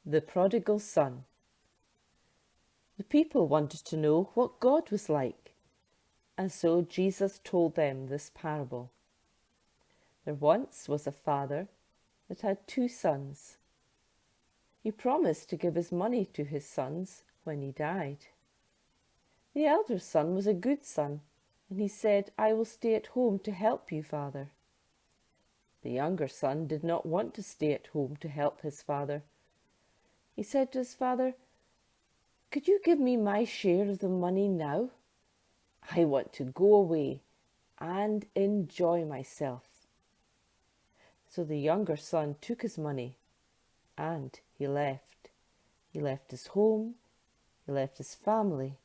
The Prodigal Son. The people wanted to know what God was like, and so Jesus told them this parable. There once was a father that had 2 sons. He promised to give his money to his sons when he died. The elder son was a good son, and he said, "I will stay at home to help you, father." The younger son did not want to stay at home to help his father. He said to his father, "Could you give me my share of the money now? I want to go away and enjoy myself." So the younger son took his money and he left. He left his home, he left his family,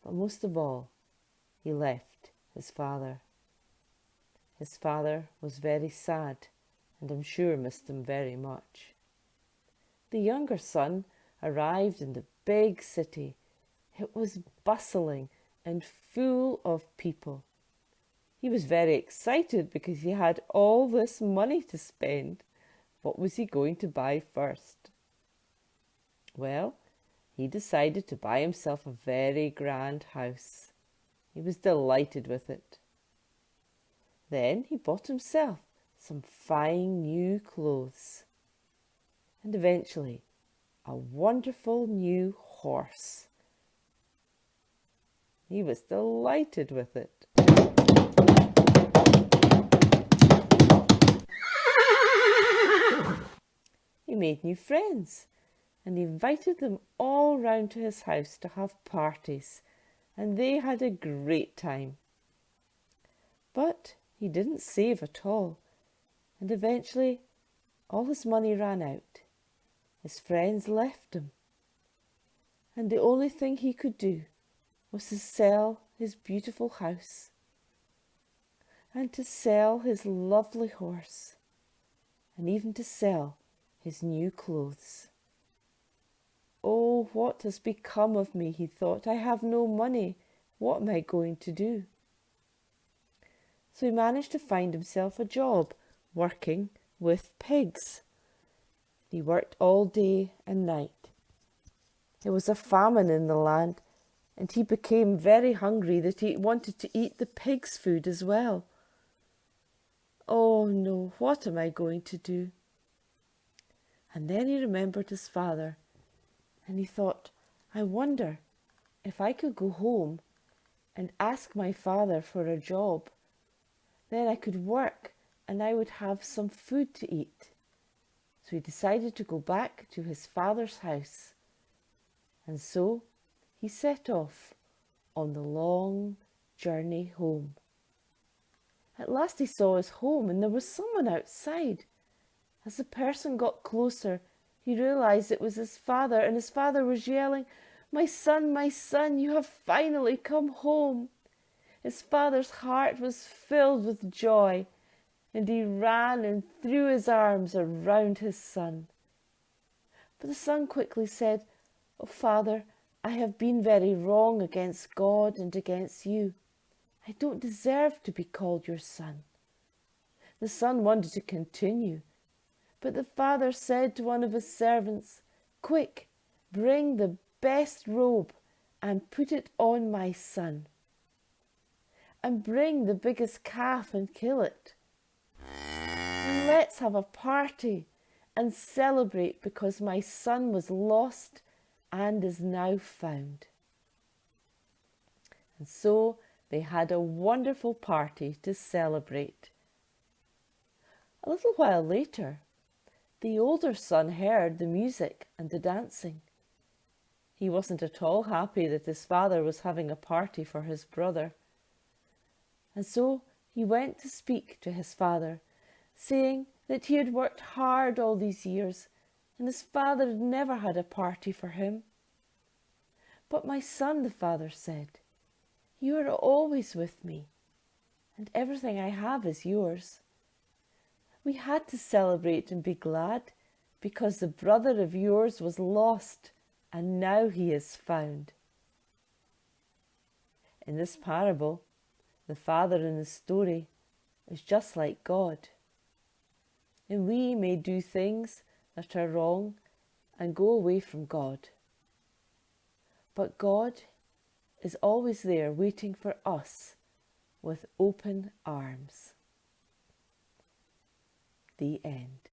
but most of all, he left his father. His father was very sad, and I'm sure missed him very much. The younger son arrived in the big city. It was bustling and full of people. He was very excited because he had all this money to spend. What was he going to buy first? Well, he decided to buy himself a very grand house. He was delighted with it. Then he bought himself some fine new clothes, and eventually a wonderful new horse. He was delighted with it. He made new friends, and he invited them all round to his house to have parties, and they had a great time. But he didn't save at all, and eventually all his money ran out. His friends left him, and the only thing he could do was to sell his beautiful house and to sell his lovely horse and even to sell his new clothes. "Oh, what has become of me?" he thought. "I have no money. What am I going to do?" So he managed to find himself a job working with pigs. He worked all day and night. There was a famine in the land, and he became very hungry that he wanted to eat the pigs' food as well. "Oh no, what am I going to do?" And then he remembered his father, and he thought, "I wonder if I could go home and ask my father for a job. Then I could work and I would have some food to eat." So he decided to go back to his father's house. And so he set off on the long journey home. At last he saw his home, and there was someone outside. As the person got closer, he realized it was his father, and his father was yelling, my son, you have finally come home." His father's heart was filled with joy, and he ran and threw his arms around his son. But the son quickly said, "Oh, Father, I have been very wrong against God and against you. I don't deserve to be called your son." The son wanted to continue, but the father said to one of his servants, "Quick, bring the best robe and put it on my son. And bring the biggest calf and kill it. And let's have a party and celebrate because my son was lost and is now found." And so they had a wonderful party to celebrate. A little while later, the older son heard the music and the dancing. He wasn't at all happy that his father was having a party for his brother. And so he went to speak to his father, saying that he had worked hard all these years and his father had never had a party for him. "But my son," the father said, "you are always with me, and everything I have is yours. We had to celebrate and be glad because the brother of yours was lost and now he is found." In this parable, the father in the story is just like God. And we may do things that are wrong and go away from God. But God is always there waiting for us with open arms. The end.